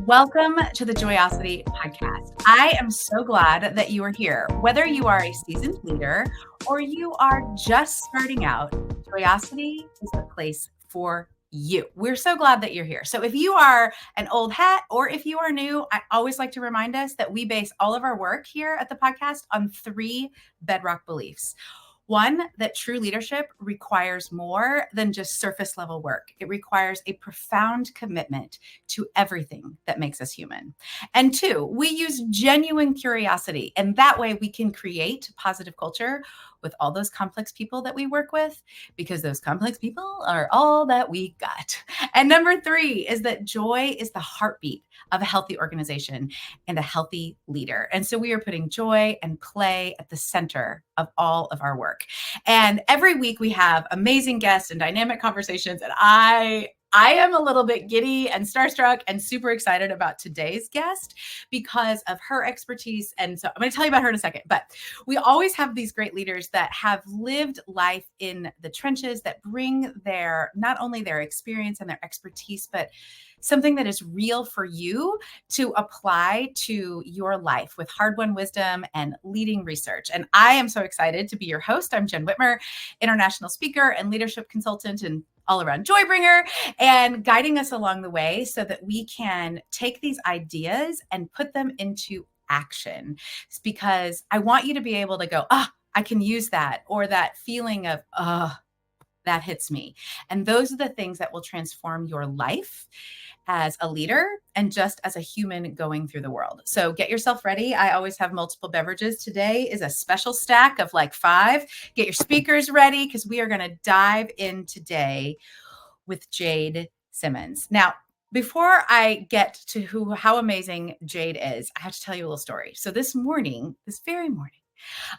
Welcome to the Joyosity podcast. I am so glad that you are here. Whether you are a seasoned leader or you are just starting out, Joyosity is the place for you. We're so glad that you're here. So if you are an old hat or if you are new, I always like to remind us that we base all of our work here at the podcast on 3 bedrock beliefs. One, that true leadership requires more than just surface level work. It requires a profound commitment to everything that makes us human. And 2, we use genuine curiosity, and that way we can create positive culture with all those complex people that we work with, because those complex people are all that we got. And number 3 is that joy is the heartbeat of a healthy organization and a healthy leader. And so we are putting joy and play at the center of all of our work. And every week we have amazing guests and dynamic conversations. And I am a little bit giddy and starstruck and super excited about today's guest because of her expertise. And so I'm going to tell you about her in a second, but we always have these great leaders that have lived life in the trenches that bring not only their experience and their expertise, but something that is real for you to apply to your life with hard-won wisdom and leading research. And I am so excited to be your host. I'm Jen Whitmer, international speaker and leadership consultant and all-around joy bringer, and guiding us along the way so that we can take these ideas and put them into action. It's because I want you to be able to go, I can use that, or that feeling of, that hits me. And those are the things that will transform your life as a leader and just as a human going through the world. So get yourself ready. I always have multiple beverages. Today is a special stack of like 5. Get your speakers ready because we are going to dive in today with Jade Simmons. Now, before I get to how amazing Jade is, I have to tell you a little story. So this very morning,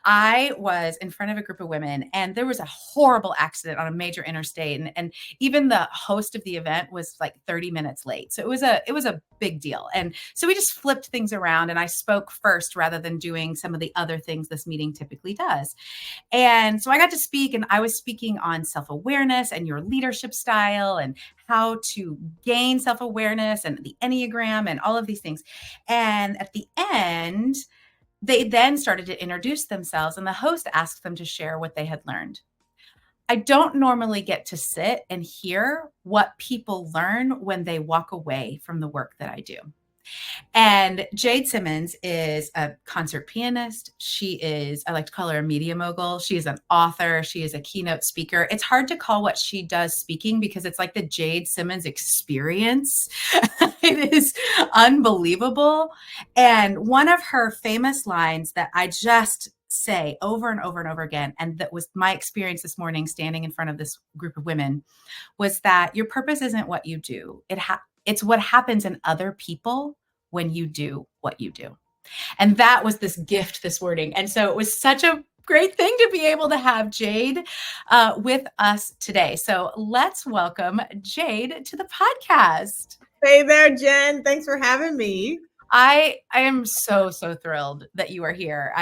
I was in front of a group of women and there was a horrible accident on a major interstate. And even the host of the event was like 30 minutes late. So it was a big deal. And so we just flipped things around and I spoke first rather than doing some of the other things this meeting typically does. And so I got to speak, and I was speaking on self-awareness and your leadership style and how to gain self-awareness and the Enneagram and all of these things. And at the end, they then started to introduce themselves, and the host asked them to share what they had learned. I don't normally get to sit and hear what people learn when they walk away from the work that I do. And Jade Simmons is a concert pianist. I like to call her a media mogul. She is an author. She is a keynote speaker. It's hard to call what she does speaking because it's like the Jade Simmons experience. It is unbelievable. And one of her famous lines that I just say over and over and over again, and that was my experience this morning standing in front of this group of women, was that your purpose isn't what you do. It's what happens in other people when you do what you do. And that was this gift, this wording. And so it was such a great thing to be able to have Jade with us today. So let's welcome Jade to the podcast. Hey there, Jen. Thanks for having me. I am so thrilled that you are here.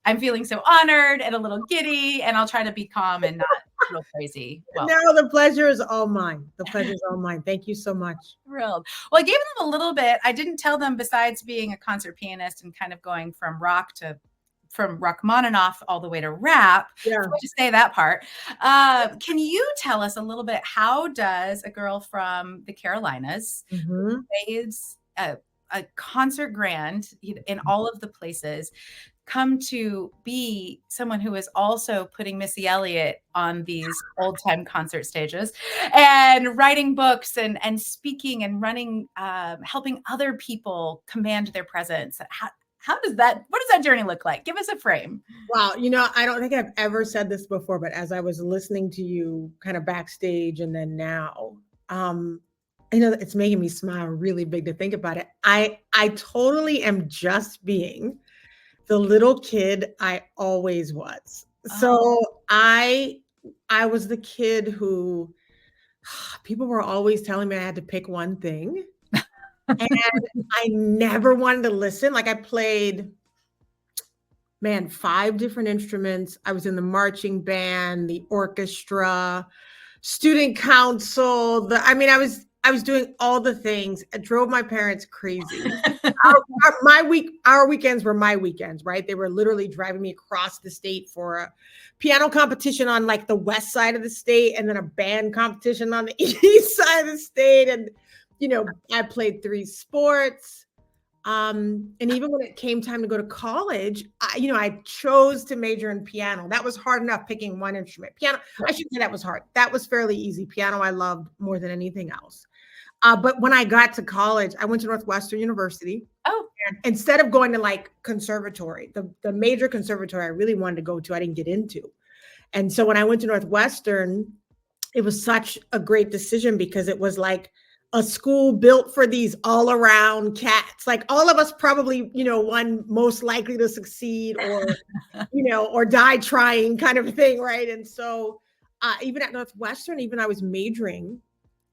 I'm feeling so honored and a little giddy, and I'll try to be calm and not real crazy. Well, no, the pleasure is all mine. Thank you so much. Thrilled. Well, I gave them a little bit. I didn't tell them, besides being a concert pianist and kind of going from Rachmaninoff all the way to rap. Yeah. So I just say that part. Can you tell us a little bit, how does a girl from the Carolinas raise a concert grand in all of the places come to be someone who is also putting Missy Elliott on these old time concert stages and writing books and speaking and running, helping other people command their presence? What does that journey look like? Give us a frame. Wow. I don't think I've ever said this before, but as I was listening to you kind of backstage and then now, it's making me smile really big to think about it. I totally am just being the little kid I always was. So I was the kid who people were always telling me I had to pick one thing. And I never wanted to listen. Like I played, 5 different instruments. I was in the marching band, the orchestra, student council. I was doing all the things. It drove my parents crazy. Our weekends were my weekends, right? They were literally driving me across the state for a piano competition on like the west side of the state, and then a band competition on the east side of the state. And, I played 3 sports. And even when it came time to go to college, I chose to major in piano. That was hard enough picking one instrument. Piano, I shouldn't say that was hard. That was fairly easy. Piano, I loved more than anything else. But when I got to college, I went to Northwestern University. Oh, And instead of going to like conservatory, the major conservatory I really wanted to go to, I didn't get into. And so when I went to Northwestern, it was such a great decision because it was like a school built for these all around cats. Like all of us probably, one most likely to succeed or, or die trying kind of thing. Right. And so even at Northwestern, even I was majoring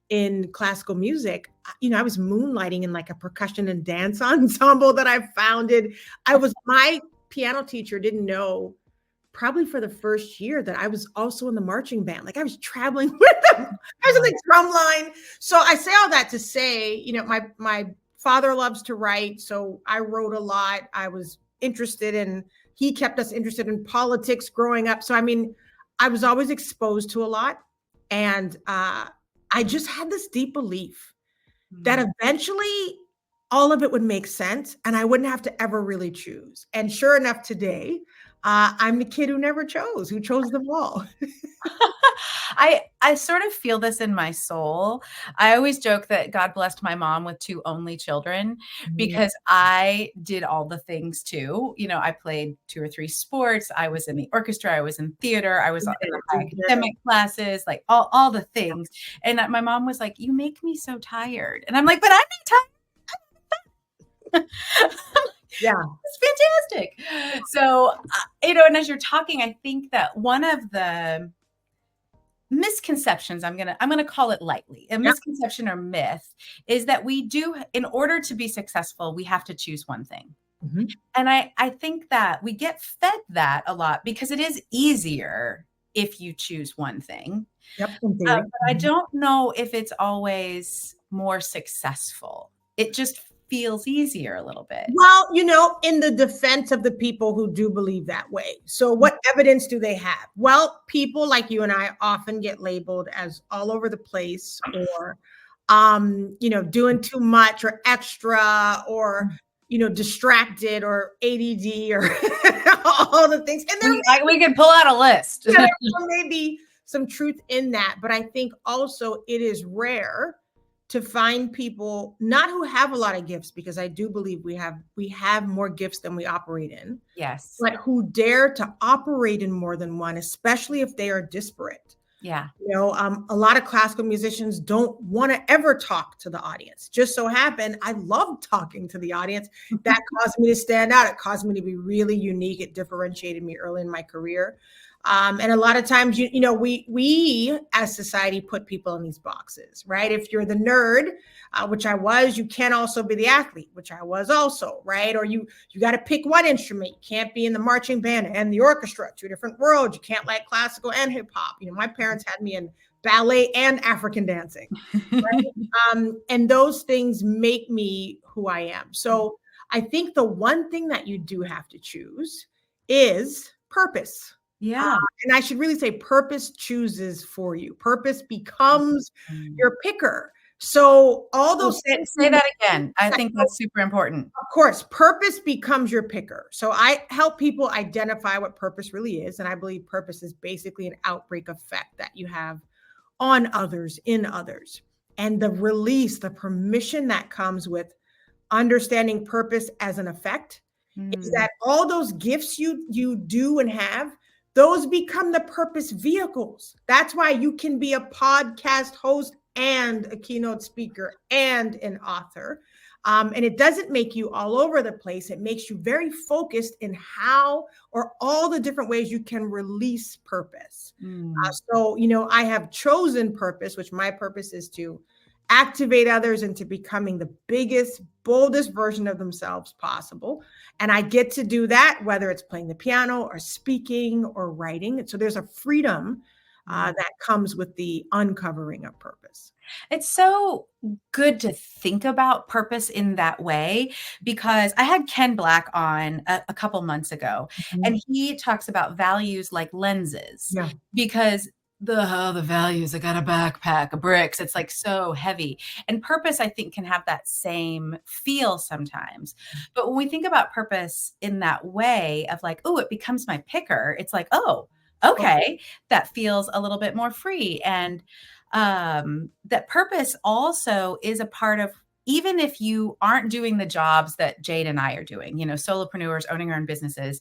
in classical music, I was moonlighting in like a percussion and dance ensemble that I founded. My piano teacher didn't know probably for the first year that I was also in the marching band. Like I was traveling with them. I was in the drum line. So I say all that to say, my father loves to write. So I wrote a lot. I was he kept us interested in politics growing up. So, I was always exposed to a lot. And I just had this deep belief that eventually all of it would make sense and I wouldn't have to ever really choose. And sure enough, today, I'm the kid who never chose, who chose them all. I sort of feel this in my soul. I always joke that God blessed my mom with 2 only children because I did all the things too. I played 2 or 3 sports. I was in the orchestra. I was in theater. I was in the academic classes, like all the things. And my mom was like, "You make me so tired." And I'm like, "But I'm not tired." Yeah. It's fantastic. So, and as you're talking, I think that one of the misconceptions, I'm gonna call it lightly, a misconception or myth is that in order to be successful, we have to choose one thing. Mm-hmm. And I think that we get fed that a lot because it is easier if you choose one thing. Yep. But I don't know if it's always more successful. It just feels easier a little bit. Well, in the defense of the people who do believe that way. So what evidence do they have? Well, people like you and I often get labeled as all over the place or, doing too much or extra or, distracted or ADD or all the things. And we can pull out a list. There may be some truth in that, but I think also it is rare to find people not who have a lot of gifts, because I do believe we have more gifts than we operate in. Yes. But who dare to operate in more than one, especially if they are disparate. Yeah. A lot of classical musicians don't want to ever talk to the audience. Just so happened, I love talking to the audience. That caused me to stand out. It caused me to be really unique. It differentiated me early in my career. And a lot of times, we as society put people in these boxes, right? If you're the nerd, which I was, you can also be the athlete, which I was also, right? Or you got to pick one instrument. You can't be in the marching band and the orchestra, 2 different worlds. You can't like classical and hip hop. My parents had me in ballet and African dancing, right? And those things make me who I am. So I think the one thing that you do have to choose is purpose. Yeah. And I should really say purpose chooses for you. Purpose becomes your picker. So all those things. Say that again. I think that's super important. Of course, purpose becomes your picker. So I help people identify what purpose really is. And I believe purpose is basically an outbreak effect that you have on others, in others. And the release, the permission that comes with understanding purpose as an effect is that all those gifts you do and have, those become the purpose vehicles. That's why you can be a podcast host and a keynote speaker and an author. And it doesn't make you all over the place. It makes you very focused in how or all the different ways you can release purpose. So, I have chosen purpose, which my purpose is to activate others into becoming the biggest, boldest version of themselves possible. And I get to do that, whether it's playing the piano or speaking or writing. And so there's a freedom that comes with the uncovering of purpose. It's so good to think about purpose in that way, because I had Ken Black on a couple months ago, Mhm. and he talks about values like lenses, Yeah. because the values, I got a backpack of bricks. It's like so heavy. And purpose, I think, can have that same feel sometimes. But when we think about purpose in that way of like, oh, it becomes my picker, it's like, oh, Oh, okay, that feels a little bit more free. And that purpose also is a part of, even if you aren't doing the jobs that Jade and I are doing, solopreneurs owning our own businesses,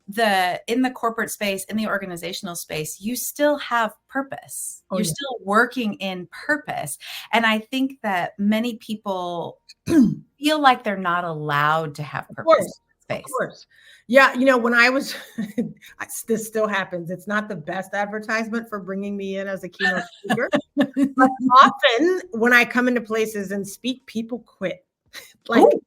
in the corporate space, in the organizational space, you still have purpose. oh You're yeah. still working in purpose. And I think that many people feel like they're not allowed to have Of purpose course. in Of that space. course. Yeah. When I was, this still happens. It's not the best advertisement for bringing me in as a keynote speaker. But often when I come into places and speak, people quit. Like, Oh,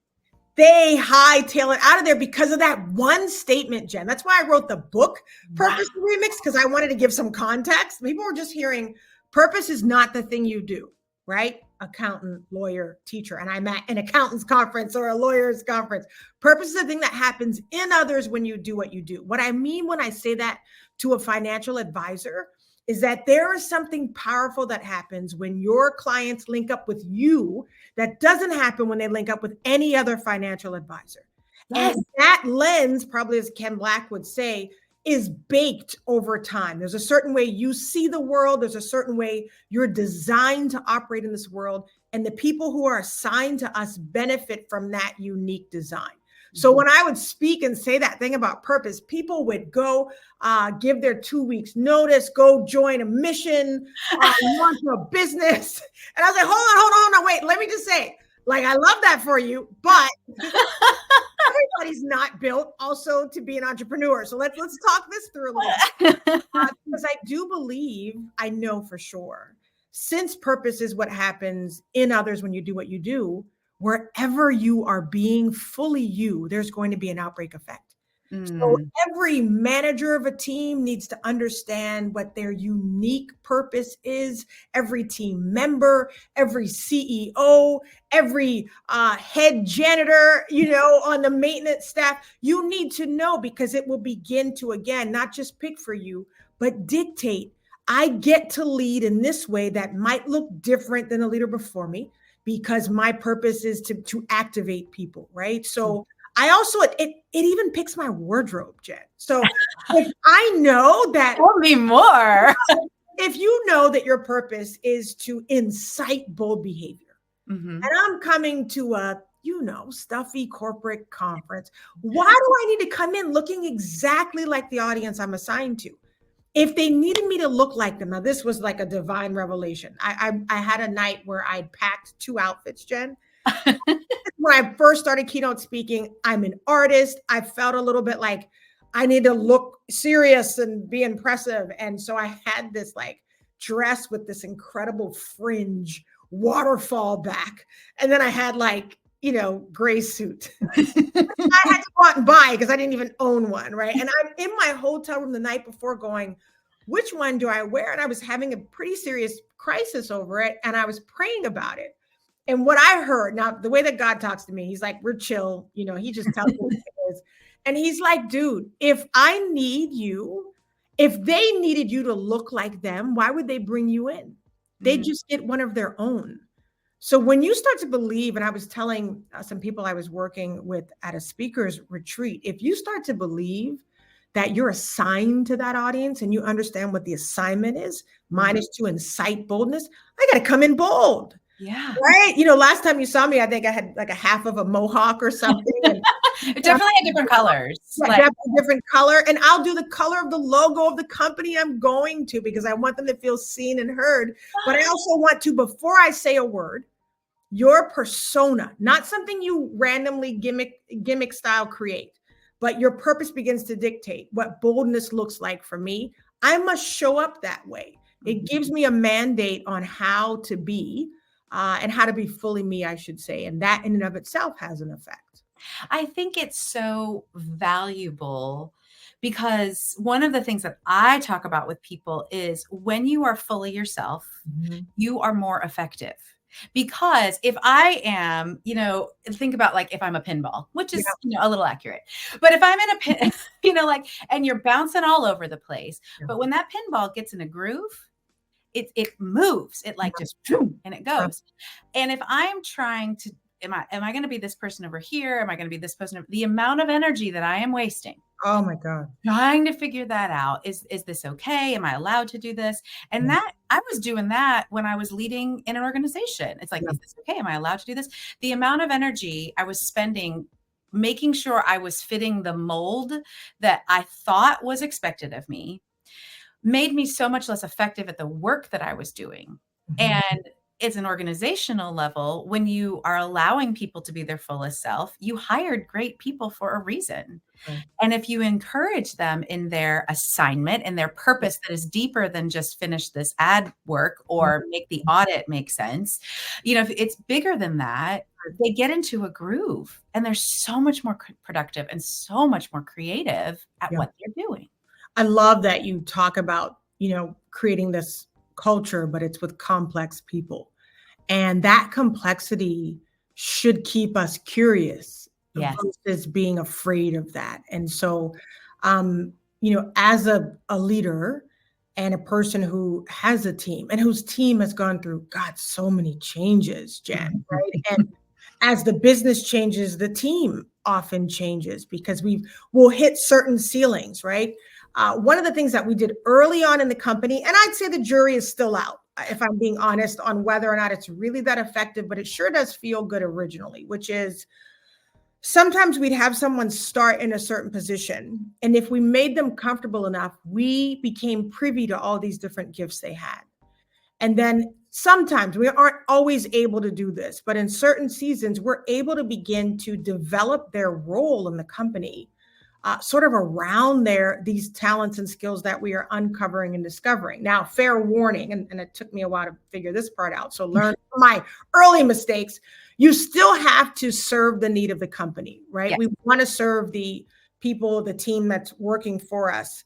they hightail it out of there because of that one statement, Jen. That's why I wrote the book, wow. Purpose Remix, because I wanted to give some context. People were just hearing purpose is not the thing you do, right? Accountant, lawyer, teacher. And I'm at an accountant's conference or a lawyer's conference. Purpose is the thing that happens in others when you do what you do. What I mean when I say that to a financial advisor is that there is something powerful that happens when your clients link up with you that doesn't happen when they link up with any other financial advisor. Yes. And that lens, probably as Ken Black would say, is baked over time. There's a certain way you see the world. There's a certain way you're designed to operate in this world. And the people who are assigned to us benefit from that unique design. So when I would speak and say that thing about purpose, people would go give their 2 weeks notice, go join a mission, launch a business. And I was like, hold on, wait, let me just say, like, I love that for you, but everybody's not built also to be an entrepreneur. So let's talk this through a little bit. Because I do believe, I know for sure, since purpose is what happens in others when you do what you do, wherever you are being fully you, there's going to be an outbreak effect. So every manager of a team needs to understand what their unique purpose is. Every team member, every CEO, every head janitor, on the maintenance staff, you need to know, because it will begin to, again, not just pick for you, but dictate. I get to lead in this way that might look different than the leader before me, because my purpose is to activate people, right? So I also, it even picks my wardrobe, Jen. So if I know that, Tell me more. if you know that your purpose is to incite bold behavior, and I'm coming to a, stuffy corporate conference, why do I need to come in looking exactly like the audience I'm assigned to? If they needed me to look like them, now this was like a divine revelation. I had a night where I'd packed 2 outfits, Jen. When I first started keynote speaking, I'm an artist. I felt a little bit like I need to look serious and be impressive. And so I had this like dress with this incredible fringe waterfall back. And then I had like, gray suit. I had to go out and buy because I didn't even own one, right? And I'm in my hotel room the night before going, which one do I wear? And I was having a pretty serious crisis over it. And I was praying about it. And what I heard, now the way that God talks to me, he's like, we're chill. He just tells me what it is. And he's like, dude, if they needed you to look like them, why would they bring you in? They just get one of their own. So when you start to believe, and I was telling some people I was working with at a speaker's retreat, if you start to believe that you're assigned to that audience and you understand what the assignment is, mine is to incite boldness, I got to come in bold. Yeah. Right. Last time you saw me, I think I had like a half of a mohawk or something. And, It definitely had different colors. yeah, definitely different color. And I'll do the color of the logo of the company I'm going to, because I want them to feel seen and heard. But I also want to, before I say a word, your persona, not something you randomly gimmick style create, but your purpose begins to dictate what boldness looks like for me. I must show up that way. It gives me a mandate on how to be and how to be fully me, I should say. And that in and of itself has an effect. I think it's so valuable because one of the things that I talk about with people is when you are fully yourself, you are more effective. Because if I am, think about like if I'm a pinball, which Yeah. is, a little accurate, but if I'm in a pin, like, and you're bouncing all over the place, Yeah. but when that pinball gets in a groove, it moves, it like just, and it Yeah. goes. And if I'm trying to, am I going to be this person over here? Am I going to be this person? The amount of energy that I am wasting Oh my God. trying to figure that out. Is this okay? Am I allowed to do this? And Yeah. that I was doing that when I was leading in an organization. It's like, Yeah. is this okay? Am I allowed to do this? The amount of energy I was spending making sure I was fitting the mold that I thought was expected of me made me so much less effective at the work that I was doing. And it's an organizational level. When you are allowing people to be their fullest self, you hired great people for a reason. Right. And if you encourage them in their assignment and their purpose that is deeper than just finish this ad work or make the audit make sense, if it's bigger than that, they get into a groove and they're so much more productive and so much more creative at what they're doing. I love that you talk about, creating this culture, but it's with complex people. And that complexity should keep us curious versus being afraid of that. And so, as a leader and a person who has a team and whose team has gone through, God, so many changes, Jen, right? And as the business changes, the team often changes because we'll hit certain ceilings, right? One of the things that we did early on in the company, and I'd say the jury is still out, if I'm being honest, on whether or not it's really that effective, but it sure does feel good originally, which is sometimes we'd have someone start in a certain position. And if we made them comfortable enough, we became privy to all these different gifts they had. And then sometimes we aren't always able to do this, but in certain seasons, we're able to begin to develop their role in the company sort of around these talents and skills that we are uncovering and discovering. Now, fair warning, and it took me a while to figure this part out. So learn from my early mistakes. You still have to serve the need of the company, right? Yes. We want to serve the people, the team that's working for us.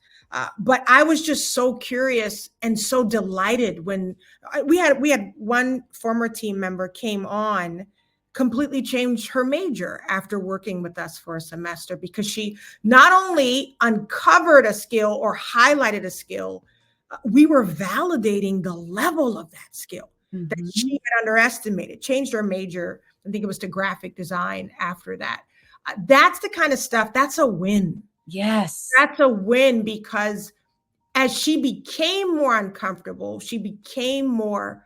But I was just so curious and so delighted when we had one former team member came on, completely changed her major after working with us for a semester, because she not only uncovered a skill or highlighted a skill, we were validating the level of that skill that she had underestimated, changed her major. I think it was to graphic design after that. That's the kind of stuff, that's a win. Yes. That's a win, because as she became more uncomfortable, she became more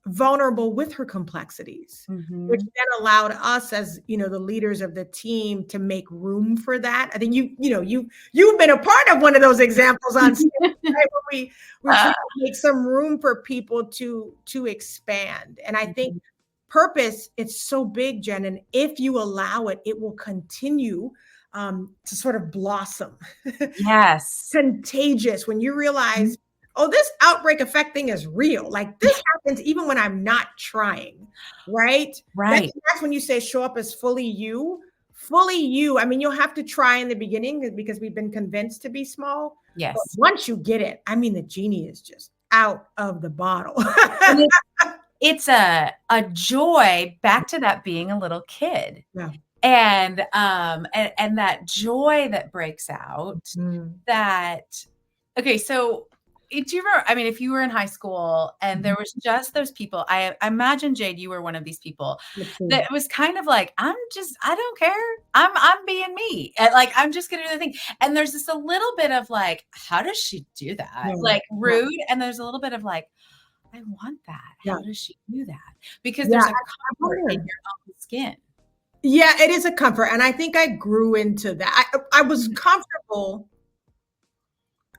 vulnerable with her complexities, which then allowed us as, the leaders of the team to make room for that. I think you've been a part of one of those examples on stage, right? Where we're trying to make some room for people to expand. And I think purpose, it's so big, Jen, and if you allow it, it will continue to sort of blossom. Yes. Contagious when you realize, oh, this outbreak effect thing is real. Like this happens even when I'm not trying, right? Right. That's when you say show up as fully you. Fully you. I mean, you'll have to try in the beginning because we've been convinced to be small. Yes. But once you get it, I mean, the genie is just out of the bottle. It's a joy, back to that being a little kid. Yeah. And that joy that breaks out that, okay, so do you remember, I mean, if you were in high school and there was just those people, I imagine, Jade, you were one of these people that it was kind of like, I don't care. I'm being me. And like, I'm just going to do the thing. And there's just a little bit of like, how does she do that? Yeah. Like rude. And there's a little bit of like, I want that. How does she do that? Because there's a comfort in your own skin. Yeah, it is a comfort. And I think I grew into that. I was comfortable.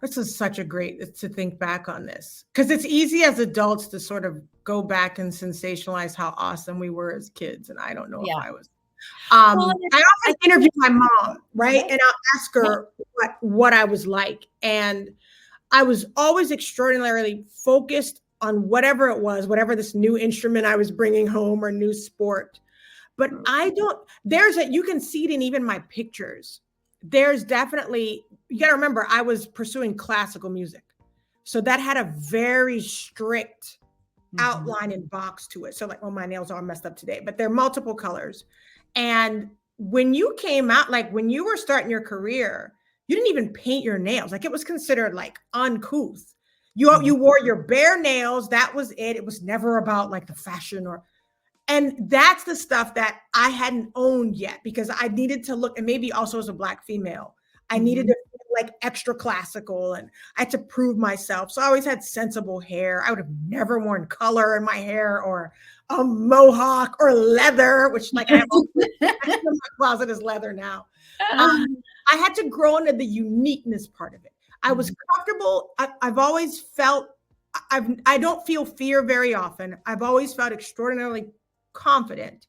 This is such a great to think back on this, because it's easy as adults to sort of go back and sensationalize how awesome we were as kids. And I don't know if I was. I often interview my mom, right? And I'll ask her what I was like. And I was always extraordinarily focused on whatever it was, whatever this new instrument I was bringing home or new sport. But you can see it in even my pictures. there's definitely, you got to remember, I was pursuing classical music. So that had a very strict outline and box to it. So like, well, my nails are messed up today, but they're multiple colors. And when you came out, like when you were starting your career, you didn't even paint your nails. Like it was considered like uncouth. You wore your bare nails. That was it. It was never about like the fashion and that's the stuff that I hadn't owned yet because I needed to look, and maybe also as a Black female, I needed to feel like extra classical and I had to prove myself. So I always had sensible hair. I would have never worn color in my hair or a mohawk or leather, which like I have in my closet is leather now. I had to grow into the uniqueness part of it. I was comfortable. I've always felt, I don't feel fear very often. I've always felt extraordinarily confident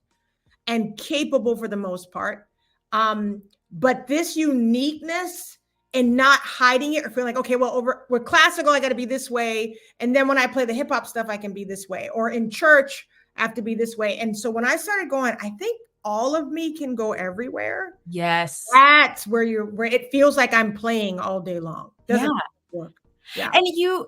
and capable for the most part. But this uniqueness and not hiding it or feeling like, okay, well, we're classical, I got to be this way. And then when I play the hip hop stuff, I can be this way. Or in church, I have to be this way. And so when I started going, I think all of me can go everywhere. Yes. That's where it feels like I'm playing all day long. Doesn't work. Yeah.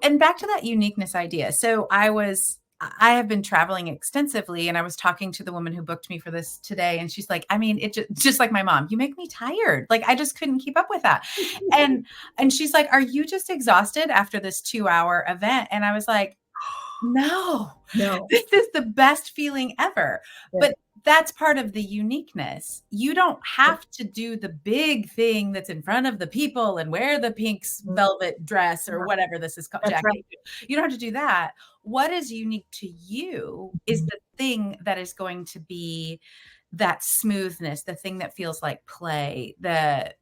And back to that uniqueness idea. So I have been traveling extensively and I was talking to the woman who booked me for this today. And she's like, I mean, it just like my mom, you make me tired. Like I just couldn't keep up with that. and she's like, are you just exhausted after this 2-hour event? And I was like, no, this is the best feeling ever. Yeah. But that's part of the uniqueness. You don't have to do the big thing that's in front of the people and wear the pink velvet dress or whatever this is called. Jacket. Right. You don't have to do that. What is unique to you is the thing that is going to be that smoothness, the thing that feels like play, the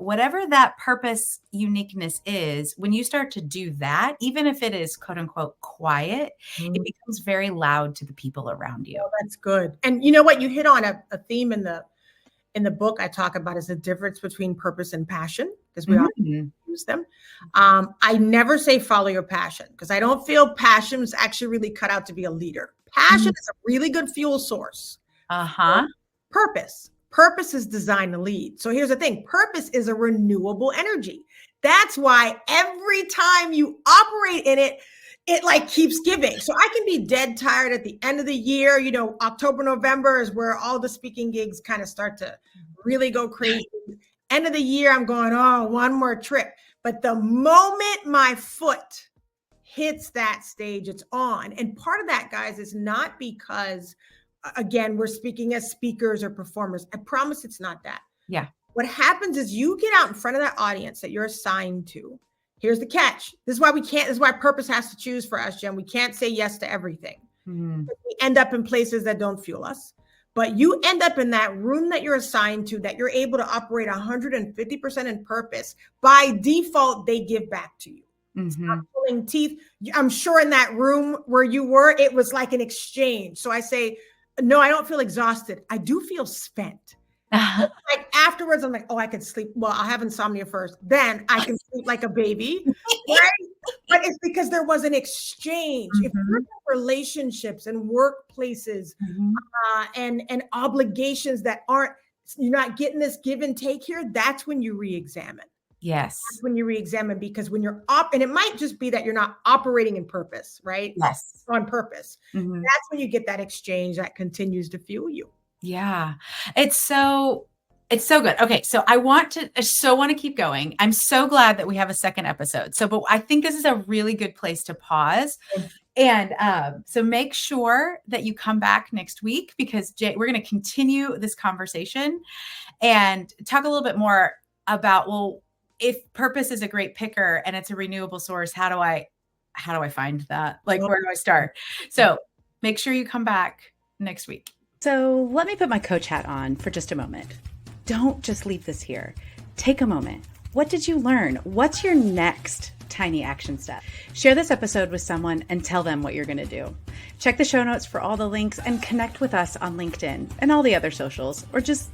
whatever that purpose uniqueness is. When you start to do that, even if it is quote unquote quiet, it becomes very loud to the people around you. Oh, that's good. And you know what, you hit on a theme in the book I talk about is the difference between purpose and passion, because we often use them. I never say follow your passion because I don't feel passion is actually really cut out to be a leader. Passion is a really good fuel source. Purpose is designed to lead. So here's the thing. Purpose is a renewable energy. That's why every time you operate in it, it like keeps giving. So I can be dead tired at the end of the year. You know, October, November is where all the speaking gigs kind of start to really go crazy. End of the year, I'm going, oh, one more trip. But the moment my foot hits that stage, it's on. And part of that, guys, is not because again, we're speaking as speakers or performers. I promise it's not that. Yeah. What happens is you get out in front of that audience that you're assigned to. Here's the catch. This is why purpose has to choose for us, Jen. We can't say yes to everything. We end up in places that don't fuel us. But you end up in that room that you're assigned to, that you're able to operate 150% in purpose. By default, they give back to you. It's not pulling teeth. I'm sure in that room where you were, it was like an exchange. So I say, no, I don't feel exhausted. I do feel spent. Like afterwards, I'm like, oh, I could sleep. Well, I'll have insomnia first. Then I can sleep like a baby. Right? But it's because there was an exchange. If you're in relationships and workplaces and obligations that you're not getting this give and take here, that's when you re-examine. Yes. That's when you re-examine, because when you're and it might just be that you're not operating in purpose, right? Yes. On purpose. That's when you get that exchange that continues to fuel you. Yeah. It's so good. Okay. So I want to keep going. I'm so glad that we have a second episode. But I think this is a really good place to pause. And so make sure that you come back next week, because Jade, we're going to continue this conversation and talk a little bit more about, well, if purpose is a great picker and it's a renewable source, how do I find that? Like, where do I start? So make sure you come back next week. So let me put my coach hat on for just a moment. Don't just leave this here. Take a moment. What did you learn? What's your next tiny action step? Share this episode with someone and tell them what you're going to do. Check the show notes for all the links and connect with us on LinkedIn and all the other socials, or just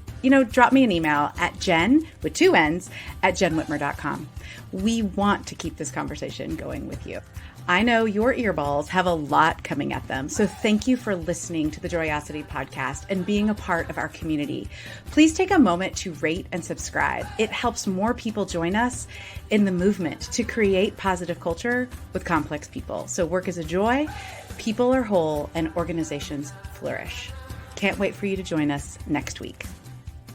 drop me an email at Jen with 2 N's at jenwhitmer.com. We want to keep this conversation going with you. I know your earballs have a lot coming at them, so thank you for listening to the Joyosity podcast and being a part of our community. Please take a moment to rate and subscribe. It helps more people join us in the movement to create positive culture with complex people. So work is a joy, people are whole, and organizations flourish. Can't wait for you to join us next week.